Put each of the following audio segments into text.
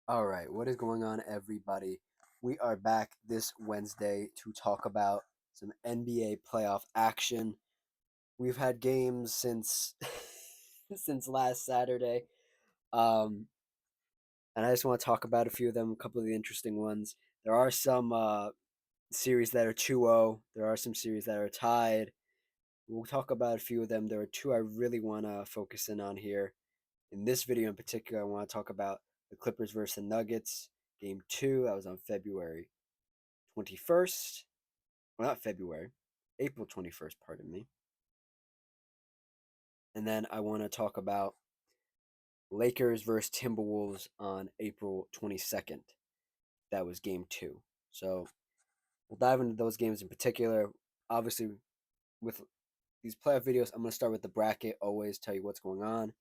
All right, what is going on, everybody? We are back this Wednesday to talk about some NBA playoff action. We've had games since since last Saturday, um, and I just want to talk about a few of them, a couple of the interesting ones. There are some series that are 2-0. There are some series that are tied. We'll talk about a few of them. There are two I really want to focus in on here. In this video in particular, I want to talk about the Clippers versus the Nuggets, game two. That was on February 21st. Well, not February, April 21st, pardon me. And then I want to talk about Lakers versus Timberwolves on April 22nd. That was game two. So we'll dive into those games in particular. Obviously, with these playoff videos, I'm going to start with the bracket, always tell you what's going on,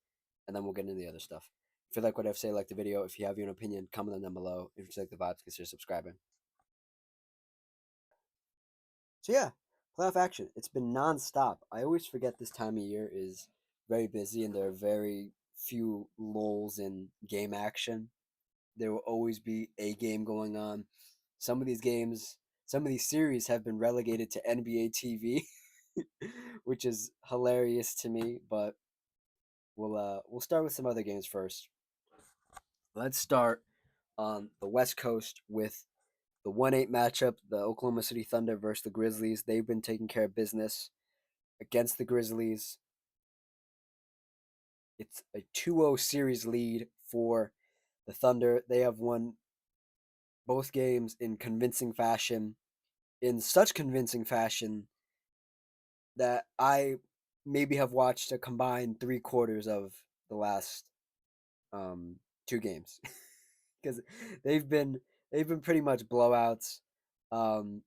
and then we'll get into the other stuff. If you like what I have to say, like the video. If you have your own opinion, comment them down below. If you like the vibes, consider subscribing. So yeah, playoff action. It's been nonstop. I always forget this time of year is very busy and there are very few lulls in game action. There will always be a game going on. Some of these games, some of these series have been relegated to NBA TV, which is hilarious to me. But we'll start with some other games first. Let's start on the West Coast with the 1-8 matchup, the Oklahoma City Thunder versus the Grizzlies. They've been taking care of business against the Grizzlies. It's a 2-0 series lead for the Thunder. They have won both games in convincing fashion, in such convincing fashion that I maybe have watched a combined 3/4 of the last um, two games because they've been they've been pretty much blowouts. Um,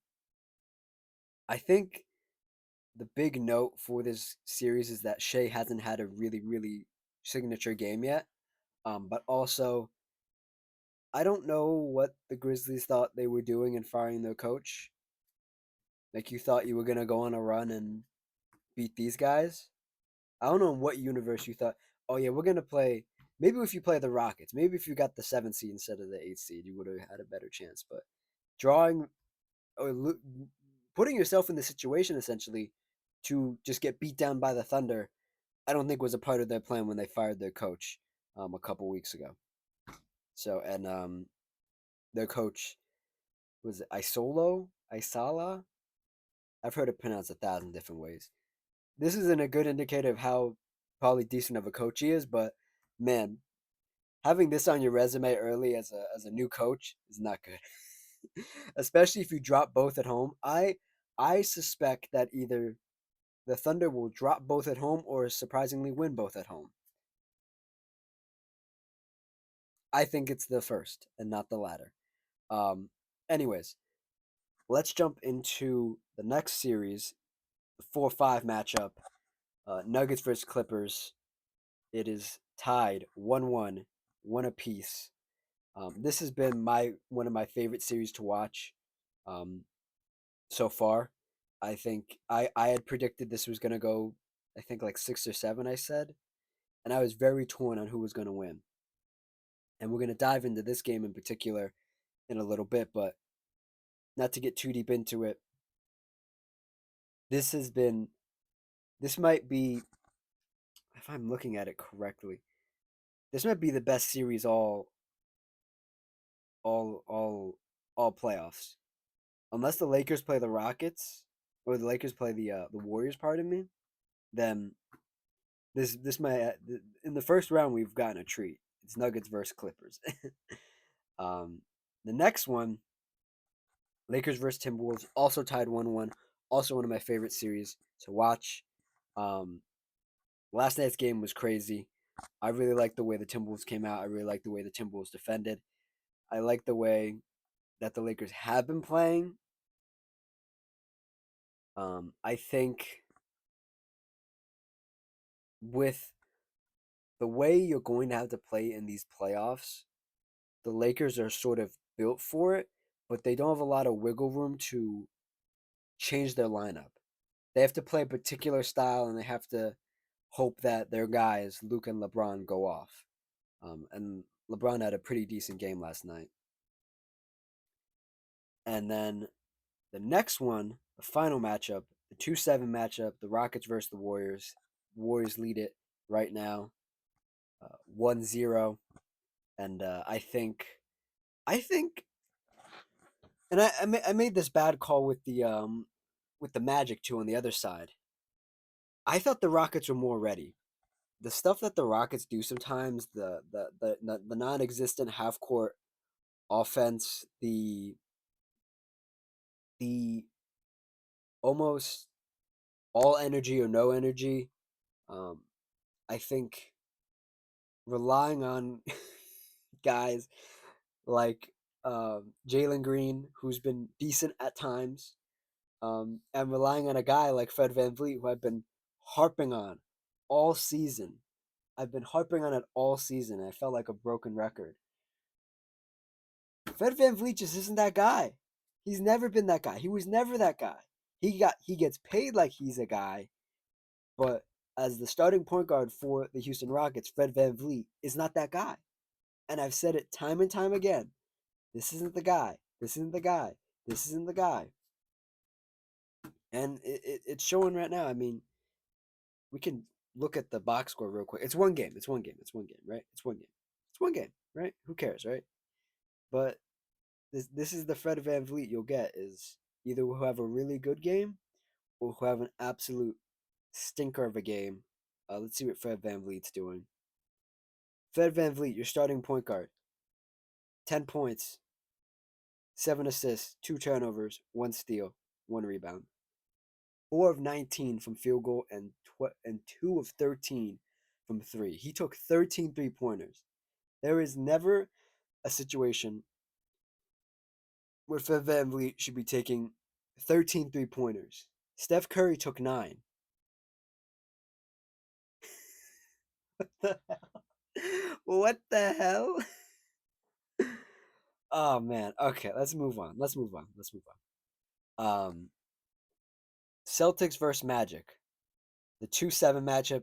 I think the big note for this series is that Shea hasn't had a really signature game yet. But also, I don't know what the Grizzlies thought they were doing in firing their coach. Like you thought you were gonna go on a run and beat these guys. I don't know in what universe you thought. Oh yeah, we're gonna play. Maybe if you play the Rockets, maybe if you got the 7th seed instead of the 8th seed, you would have had a better chance. But drawing or putting yourself in the situation essentially to just get beat down by the Thunder, I don't think was a part of their plan when they fired their coach a couple weeks ago. So and their coach was it Isolo? Isala? I've heard it pronounced 1,000 different ways. This isn't a good indicator of how probably decent of a coach he is, but man, having this on your resume early as a new coach is not good. Especially if you drop both at home. I suspect that either the Thunder will drop both at home or surprisingly win both at home. I think it's the first and not the latter. Um, anyways, let's jump into the next series, the 4-5 matchup. Nuggets versus Clippers. It is tied 1-1, one apiece. This has been my one of my favorite series to watch um, so far. I think I had predicted this was gonna go. I think like 6 or 7. I said, and I was very torn on who was gonna win. And we're gonna dive into this game in particular in a little bit, but not to get too deep into it. This has been. This might be, if I'm looking at it correctly, this might be the best series all all all playoffs. Unless the Lakers play the Rockets or the Lakers play the Warriors, pardon me, then this might in the first round we've gotten a treat. It's Nuggets versus Clippers. um, the next one, Lakers versus Timberwolves, also tied 1-1. Also one of my favorite series to watch. Um, last night's game was crazy. I really like the way the Timberwolves came out. I really like the way the Timberwolves defended. I like the way that the Lakers have been playing. I think with the way you're going to have to play in these playoffs, the Lakers are sort of built for it, but they don't have a lot of wiggle room to change their lineup. They have to play a particular style and they have to hope that their guys, Luke and LeBron, go off. And LeBron had a pretty decent game last night. And then the next one, the final matchup, the 2-7 matchup, the Rockets versus the Warriors. Warriors lead it right now, 1-0. And I think, and I made this bad call with the Magic too on the other side. I thought the Rockets were more ready. The stuff that the Rockets do sometimes, the non-existent half court offense, the almost all energy or no energy. Um, I think relying on guys like Jalen Green, who's been decent at times, and relying on a guy like Fred VanVleet, who I've been harping on all season. I've been harping on it all season. I felt like a broken record. Fred VanVleet just isn't that guy. He's never been that guy. He was never that guy. He gets paid like he's a guy, but as the starting point guard for the Houston Rockets, Fred VanVleet is not that guy. And I've said it time and time again. This isn't the guy. This isn't the guy. This isn't the guy. And it's showing right now. I mean, we can look at the box score real quick. It's one game. It's one game. It's one game, right? It's one game. It's one game, right? Who cares, right? But this is the Fred VanVleet you'll get is either who have a really good game or who have an absolute stinker of a game. Let's see what Fred VanVleet's doing. Fred VanVleet, your starting point guard. 10 points, 7 assists, 2 turnovers, 1 steal, 1 rebound. 4 of 19 from field goal and 2 of 13 from 3. He took 13 3-pointers. There is never a situation where Fred VanVleet should be taking 13 3-pointers. Steph Curry took 9. What the hell? Oh man. Okay, let's move on. Let's move on. Let's move on. Celtics versus Magic. The 2-7 matchup,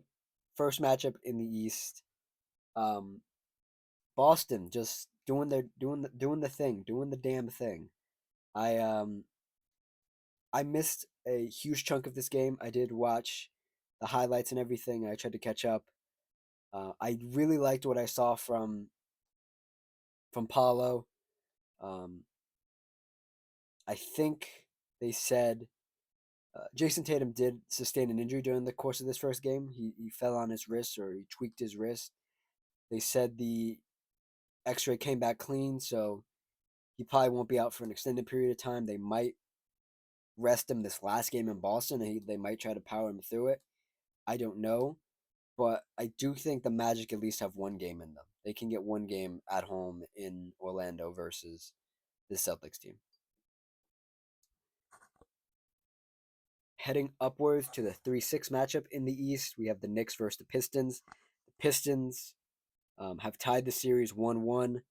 first matchup in the East. Um, Boston just doing the thing, doing the damn thing. I um I missed a huge chunk of this game. I did watch the highlights and everything. I tried to catch up. I really liked what I saw from Paulo. Um, I think they said Jason Tatum did sustain an injury during the course of this first game. He fell on his wrist or he tweaked his wrist. They said the X-ray came back clean, so he probably won't be out for an extended period of time. They might rest him this last game in Boston, and they might try to power him through it. I don't know, but I do think the Magic at least have one game in them. They can get one game at home in Orlando versus the Celtics team. Heading upwards to the 3-6 matchup in the East, we have the Knicks versus the Pistons. The Pistons have tied the series 1-1,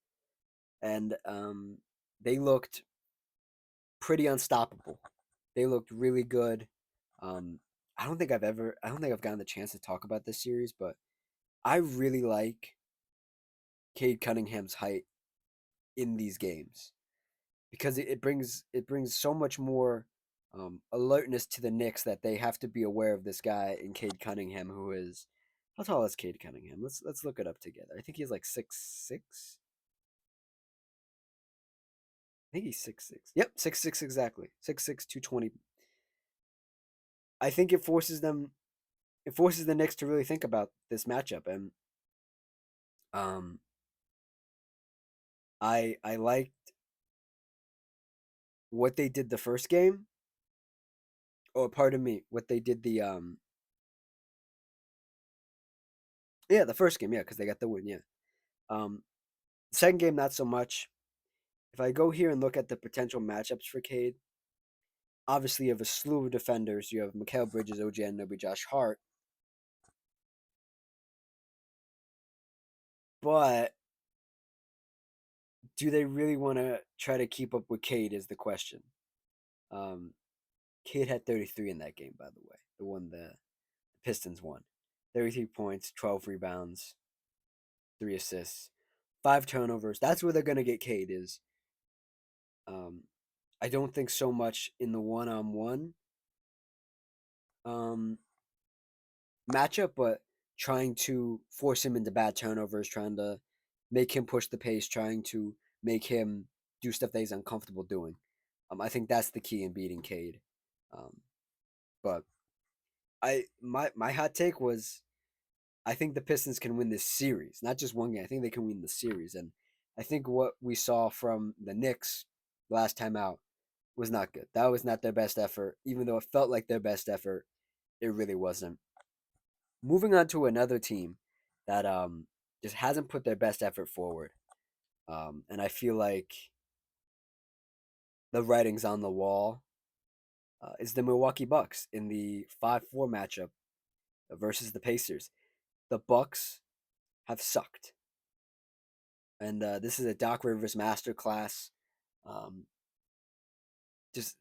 and they looked pretty unstoppable. They looked really good. Um, I don't think I've gotten the chance to talk about this series, but I really like Cade Cunningham's height in these games because it brings so much more alertness to the Knicks that they have to be aware of this guy in Cade Cunningham, who is how tall is Cade Cunningham? Let's look it up together. I think he's like 6'6". I think he's 6'6". Yep, 6'6" exactly. 6'6", 220. I think it forces the Knicks to really think about this matchup, and um I liked what they did the first game. Or pardon me, what they did the first game, yeah, because they got the win, yeah. Um Second game not so much. If I go here and look at the potential matchups for Cade, obviously you have a slew of defenders. You have Mikal Bridges, OG Anunoby, Josh Hart. But do they really want to try to keep up with Cade is the question. Um Cade had 33 in that game, by the way. The one the Pistons won. 33 points, 12 rebounds, 3 assists, 5 turnovers. That's where they're gonna get Cade is. Um, I don't think so much in the one-on-one um, matchup, but trying to force him into bad turnovers, trying to make him push the pace, trying to make him do stuff that he's uncomfortable doing. I think that's the key in beating Cade. Um, but my hot take was I think the Pistons can win this series, not just one game. I think they can win the series, and I think what we saw from the Knicks last time out was not good. That was not their best effort, even though it felt like their best effort. It really wasn't. Moving on to another team that just hasn't put their best effort forward, and I feel like the writing's on the wall. Is the Milwaukee Bucks in the 5-4 matchup versus the Pacers? The Bucks have sucked, and this is a Doc Rivers masterclass. Um, just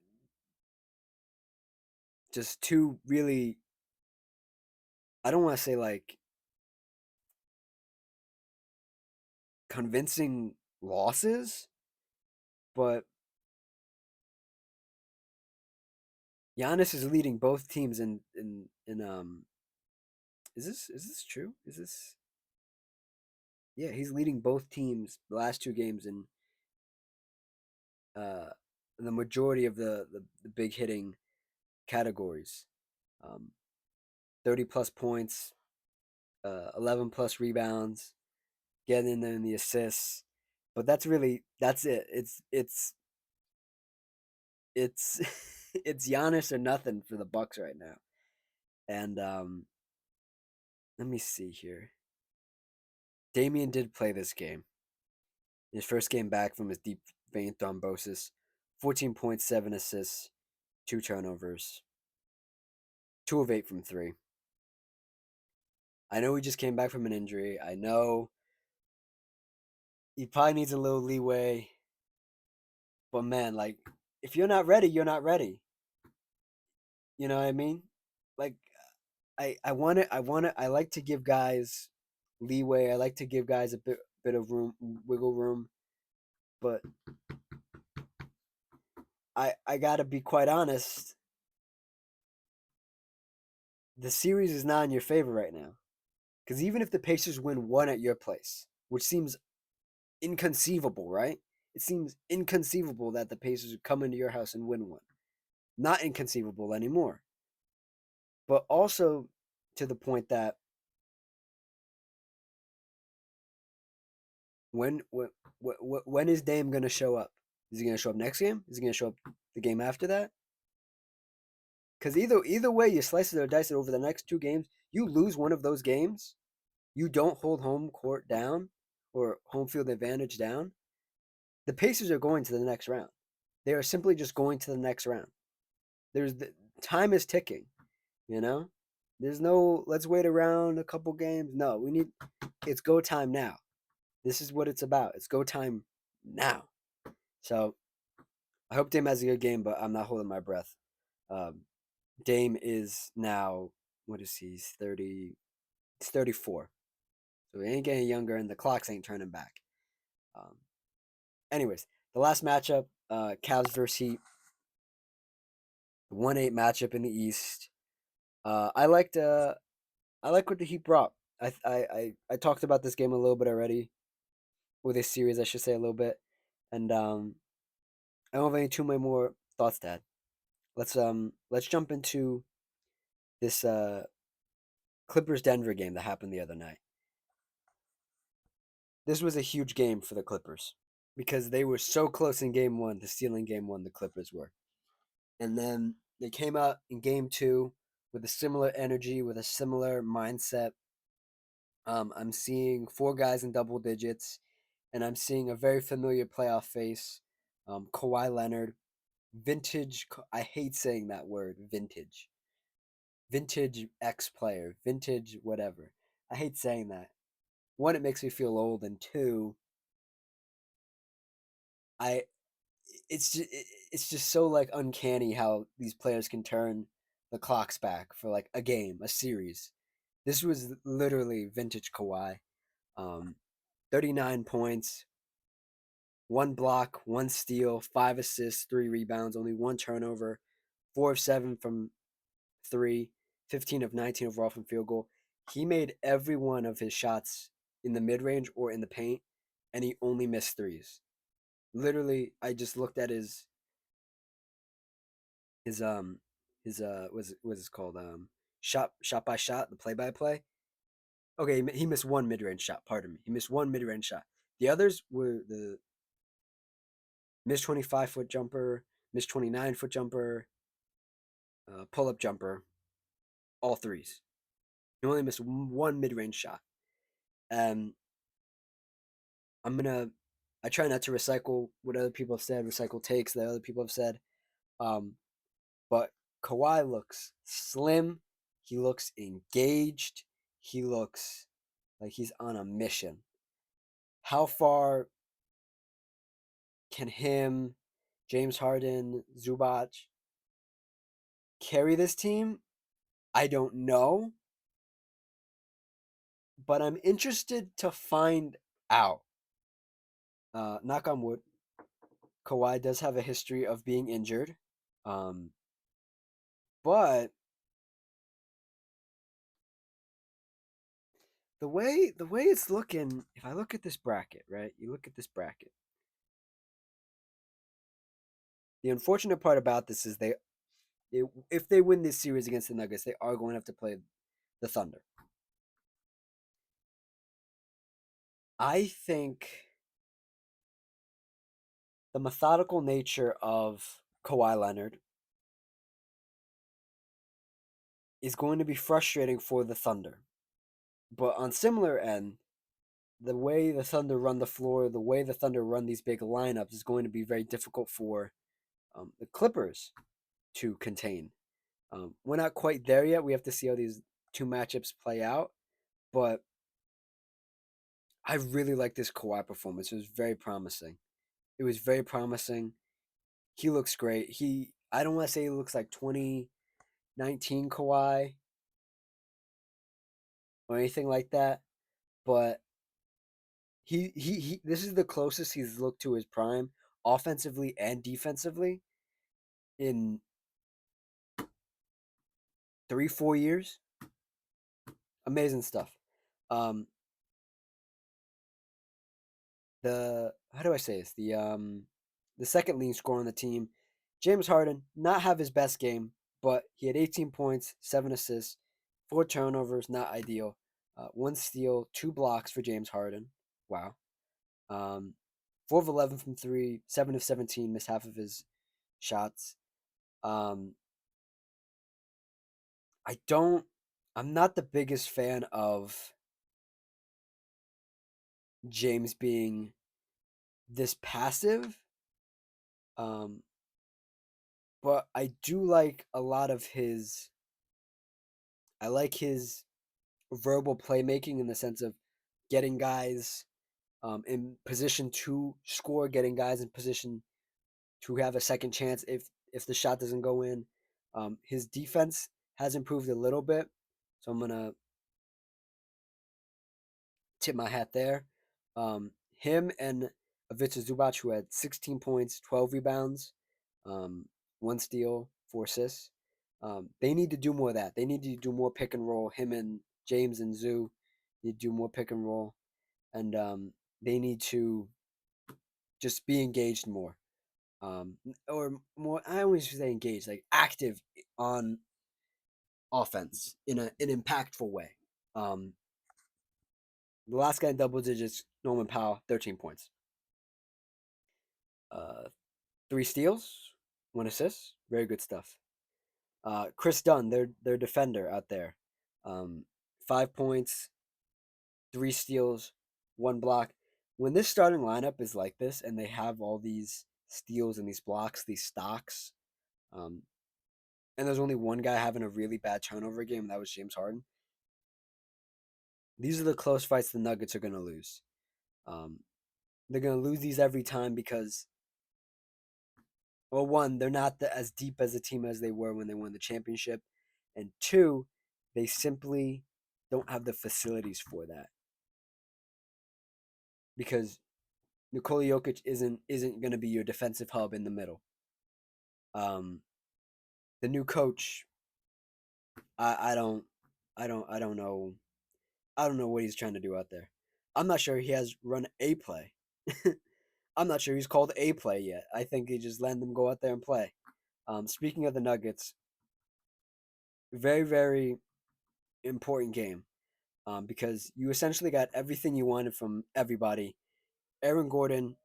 just two really, I don't want to say like convincing losses, but Giannis is leading both teams in. Is this true? Is this Yeah? He's leading both teams the last two games uh in the majority of the big hitting categories. Um, 30 plus points, 11 plus rebounds, getting in there in the assists. But that's it. It's it's Giannis or nothing for the Bucks right now. And let me see here. Damian did play this game. His first game back from his deep vein thrombosis. 14.7 assists, 2 turnovers, 2 of 8 from three. I know he just came back from an injury. I know he probably needs a little leeway. But man, like, if you're not ready, you're not ready. You know what I mean? Like, I like to give guys leeway. I like to give guys a bit of room, wiggle room. But I gotta be quite honest. The series is not in your favor right now. Because even if the Pacers win one at your place, which seems inconceivable, right? It seems inconceivable that the Pacers would come into your house and win one. Not inconceivable anymore. But also to the point that when is Dame gonna show up? Is he gonna show up next game? Is he gonna show up the game after that? Because either way, you slice it or dice it over the next two games. You lose one of those games, you don't hold home court down or home field advantage down. The Pacers are going to the next round. They are simply just going to the next round. Time is ticking. You know, there's no let's wait around a couple games. No, it's go time now. This is what it's about. It's go time now. So I hope Dame has a good game, but I'm not holding my breath. Um, Dame is now, what is he? He's 30. He's 34. So he ain't getting younger, and the clocks ain't turning back. Um, anyways, the last matchup, Cavs versus Heat, 1-8 matchup in the East. I like what the Heat brought. I talked about this game a little bit already, or this series, I should say a little bit, and I don't have any too many more thoughts to add. Let's jump into this Clippers Denver game that happened the other night. This was a huge game for the Clippers because they were so close in game one to stealing game one. The Clippers were, and then they came out in game two with a similar energy, with a similar mindset. I'm seeing four guys in double digits, and I'm seeing a very familiar playoff face, Kawhi Leonard, vintage. I hate saying that word, vintage X player, vintage whatever. I hate saying that. One, it makes me feel old, and two, I it's just so like uncanny how these players can turn the clocks back for like a game, a series. This was literally vintage Kawhi. Um, 39 points, 1 block, 1 steal, 5 assists, 3 rebounds, only 1 turnover, 4 of 7 from three, 15 of 19 overall from field goal. He made every one of his shots in the mid range or in the paint, and he only missed threes. Literally, I just looked at his what's it called, shot by shot, the play by play. Okay, he missed one mid range shot. Pardon me, he missed one mid range shot. The others were the missed 25-foot jumper, missed 29-foot jumper, pull up jumper, all threes. He only missed one mid range shot. Um, I'm gonna. I try not to recycle what other people have said, recycle takes that other people have said. Um, but Kawhi looks slim. He looks engaged. He looks like he's on a mission. How far can him, James Harden, Zubac carry this team? I don't know, but I'm interested to find out. Knock on wood, Kawhi does have a history of being injured, um, but the way it's looking, if I look at this bracket, right? You look at this bracket. The unfortunate part about this is if they win this series against the Nuggets, they are going to have to play the Thunder. I think the methodical nature of Kawhi Leonard is going to be frustrating for the Thunder. But on similar end, the way the Thunder run the floor, the way the Thunder run these big lineups is going to be very difficult for the Clippers to contain. We're not quite there yet. We have to see how these two matchups play out. But I really like this Kawhi performance. It was very promising. It was very promising. He looks great. I don't want to say he looks like 2019 Kawhi or anything like that, but he this is the closest he's looked to his prime offensively and defensively in 3-4 years. Amazing stuff. Um, the how do I say this? The second leading scorer on the team, James Harden, not have his best game, but he had 18 points, 7 assists, 4 turnovers, not ideal. 1 steal, 2 blocks for James Harden. Wow. Um, 4 of 11 from three, 7 of 17, missed half of his shots. Um, I don't. I'm not the biggest fan of James being this passive. Um, but I do like a lot of his. I like his verbal playmaking in the sense of getting guys in position to score, getting guys in position to have a second chance if the shot doesn't go in. His defense has improved a little bit, so I'm gonna tip my hat there. Him and Ivica Zubac, who had 16 points, 12 rebounds, 1 steal, 4 assists. They need to do more of that. They need to do more pick and roll. Him and James and Zoo need to do more pick and roll, and they need to just be engaged more, or more. I always say engaged, like active on offense in an impactful way. Um, the last guy in double digits, Norman Powell, 13 points. Uh, 3 steals, 1 assist. Very good stuff. Chris Dunn, their defender out there, 5 points, 3 steals, 1 block. When this starting lineup is like this, and they have all these steals and these blocks, these stocks, um, and there's only one guy having a really bad turnover game, and that was James Harden. These are the close fights the Nuggets are going to lose. Um, they're going to lose these every time because, well, one, they're not as deep as a team as they were when they won the championship, and two, they simply don't have the facilities for that. because Nikola Jokic isn't going to be your defensive hub in the middle. Um, the new coach, I don't I don't know what he's trying to do out there. I'm not sure he has run a play. I'm not sure he's called a play yet. I think he just let them go out there and play. Speaking of the Nuggets, very very important game because you essentially got everything you wanted from everybody. Aaron Gordon,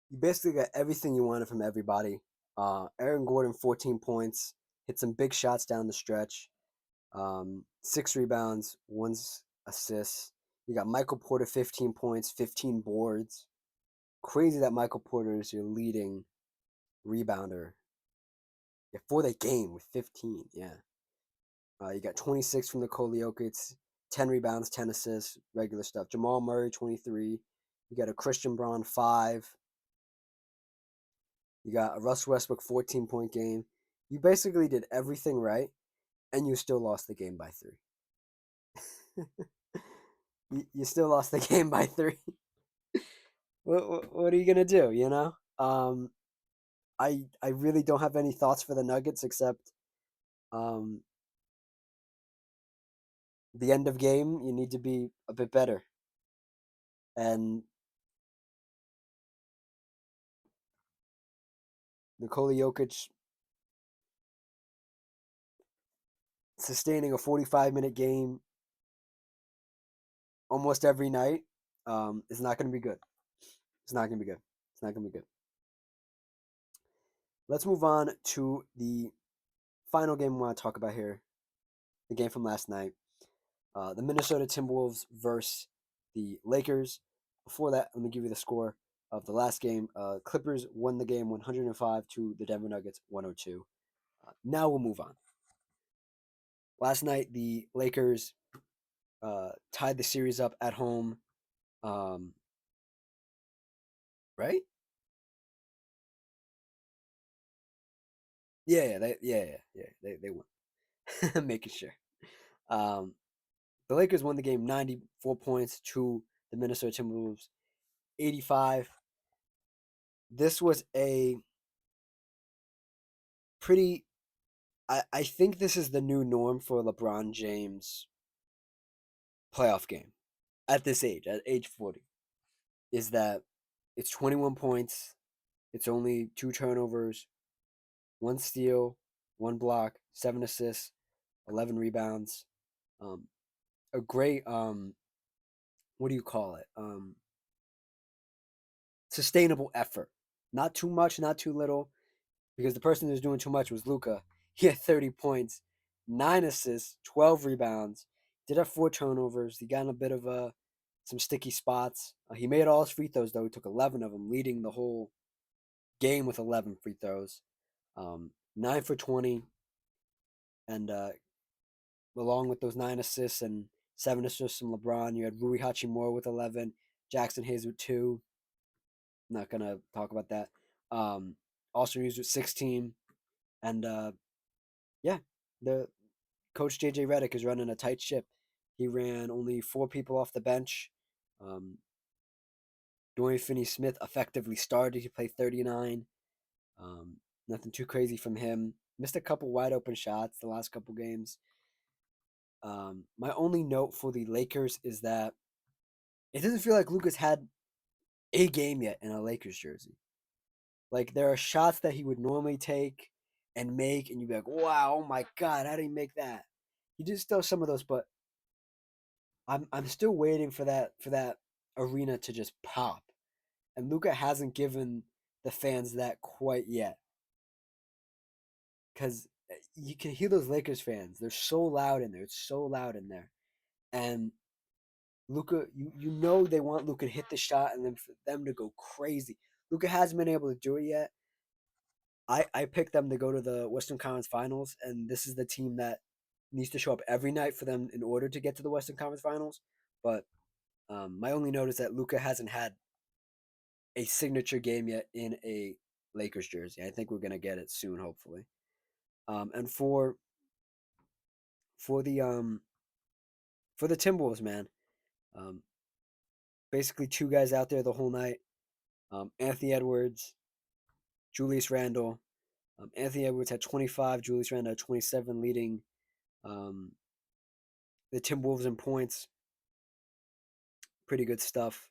you basically got everything you wanted from everybody. Aaron Gordon, 14 points, hit some big shots down the stretch, 6 rebounds, 1 assist. You got Michael Porter, 15 points, 15 boards. Crazy that Michael Porter is your leading rebounder, yeah, for the game with 15. Yeah. You got 26 from Nikola Jokic, 10 rebounds, 10 assists, regular stuff. Jamal Murray, 23. You got a Christian Braun, 5. You got a Russ Westbrook 14-point game. You basically did everything right, and you still lost the game by 3. You still lost the game by 3. What are you gonna do? You know, I really don't have any thoughts for the Nuggets except um, the end of game. You need to be a bit better, and Nikola Jokic sustaining a 45-minute game almost every night is not going to be good. It's not going to be good. It's not going to be good. Let's move on to the final game we want to talk about here. The game from last night. The Minnesota Timberwolves versus the Lakers. Before that, let me give you the score of the last game. Clippers won the game 105 to the Denver Nuggets 102. Now we'll move on. Last night, the Lakers tied the series up at home. Right? They won. Making sure. Um, the Lakers won the game 94 points to the Minnesota Timberwolves 85. This was a pretty I think this is the new norm for LeBron James playoff game at this age, at age 40, is that it's 21 points, it's only 2 turnovers, 1 steal, 1 block, 7 assists, 11 rebounds. Um, a great what do you call it? Sustainable effort. Not too much, not too little, because the person who was doing too much was Luka. He had 30 points, 9 assists, 12 rebounds. Did have 4 turnovers. He got in a bit of some sticky spots. He made all his free throws though. He took 11 of them, leading the whole game with 11 free throws. 9 for 20, and along with those 9 assists and 7 assists from LeBron, you had Rui Hachimura with 11, Jackson Hayes with 2. Not gonna talk about that. Austin Reeves with 16, and yeah, the coach JJ Redick is running a tight ship. He ran only 4 people off the bench. Um, Dorian Finney-Smith effectively started. He played 39. Nothing too crazy from him. Missed a couple wide open shots the last couple games. My only note for the Lakers is that it doesn't feel like Lucas had a game yet in a Lakers jersey. Like there are shots that he would normally take and make, and you'd be like, "Wow, oh my God, how did he make that?" He did still some of those, but I'm still waiting for that arena to just pop, and Luka hasn't given the fans that quite yet. Because you can hear those Lakers fans; they're so loud in there. It's so loud in there, and Luka, you know they want Luka to hit the shot and then for them to go crazy. Luka hasn't been able to do it yet. I picked them to go to the Western Conference Finals, and this is the team that needs to show up every night for them in order to get to the Western Conference Finals. But my only note is that Luka hasn't had a signature game yet in a Lakers jersey. I think we're gonna get it soon, hopefully. And for the for the Timberwolves, man, um, basically two guys out there the whole night. Anthony Edwards, Julius Randle. Anthony Edwards had 25, Julius Randle had 27, leading um, the Timberwolves in points. Pretty good stuff.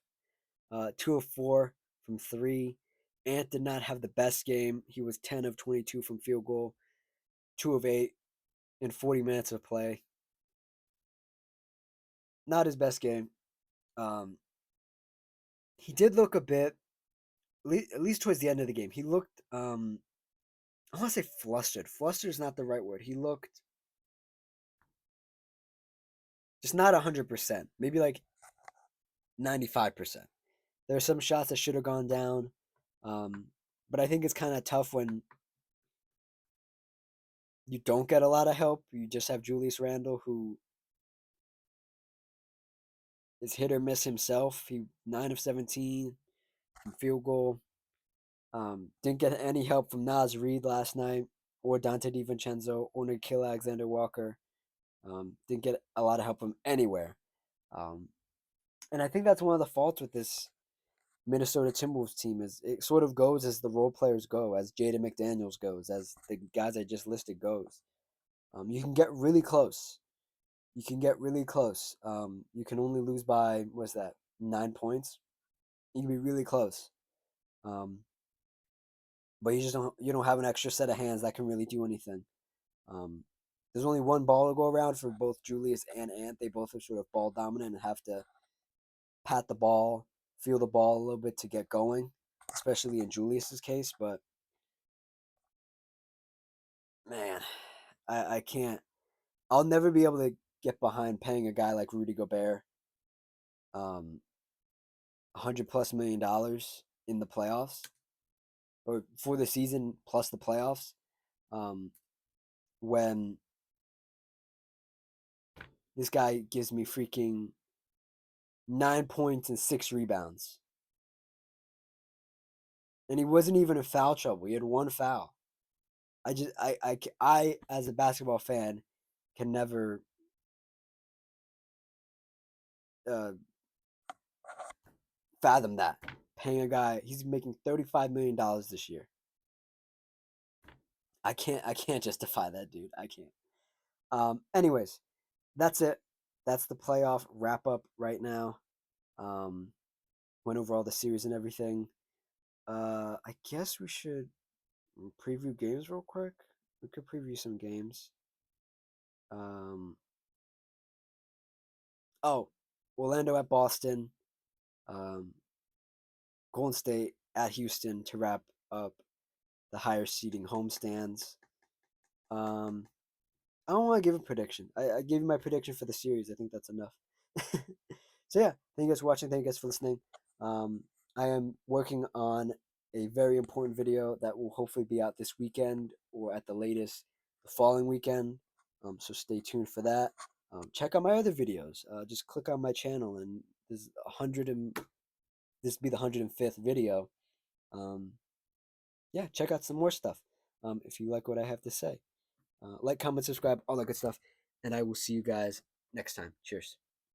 2 of 4 from 3. Ant did not have the best game. He was 10 of 22 from field goal, 2 of 8 in 40 minutes of play. Not his best game. Um, he did look a bit, at least towards the end of the game, he looked, I want to say flustered. Flustered is not the right word. He looked just not 100%, maybe like 95%. There are some shots that should have gone down, but I think it's kind of tough when you don't get a lot of help. You just have Julius Randle, who is hit or miss himself. He 9 of 17 from field goal. Didn't get any help from Naz Reid last night, or Dante DiVincenzo, or Nickeil Alexander-Walker. Didn't get a lot of help from anywhere. And I think that's one of the faults with this Minnesota Timberwolves team is it sort of goes as the role players go, as Jaden McDaniels goes, as the guys I just listed goes. You can get really close. You can get really close. You can only lose by what's that 9 points. You can be really close. But you don't have an extra set of hands that can really do anything. Um, there's only one ball to go around for both Julius and Ant. They both are sort of ball dominant and have to pat the ball, feel the ball a little bit to get going, especially in Julius's case. But man, I can't. I'll never be able to get behind paying a guy like Rudy Gobert, 100+ million in the playoffs or for the season plus the playoffs. Um, when this guy gives me freaking 9 points and 6 rebounds, and he wasn't even in foul trouble. He had one foul. I as a basketball fan can never uh, fathom that. Paying a guy, he's making $35 million this year. I can't justify that, dude. I can't. Anyways, that's it. That's the playoff wrap up right now. Um, went over all the series and everything. I guess we should preview games real quick. We could preview some games. Um, oh, Orlando at Boston. Um, Golden State at Houston to wrap up the higher seeding homestands. Um, I don't want to give a prediction. I gave you my prediction for the series. I think that's enough. So yeah, thank you guys for watching. Thank you guys for listening. I am working on a very important video that will hopefully be out this weekend or at the latest the following weekend. So stay tuned for that. Check out my other videos. Just click on my channel and there's 100 and this will be the 105th video. Yeah, check out some more stuff if you like what I have to say. Like, comment, subscribe, all that good stuff. And I will see you guys next time. Cheers.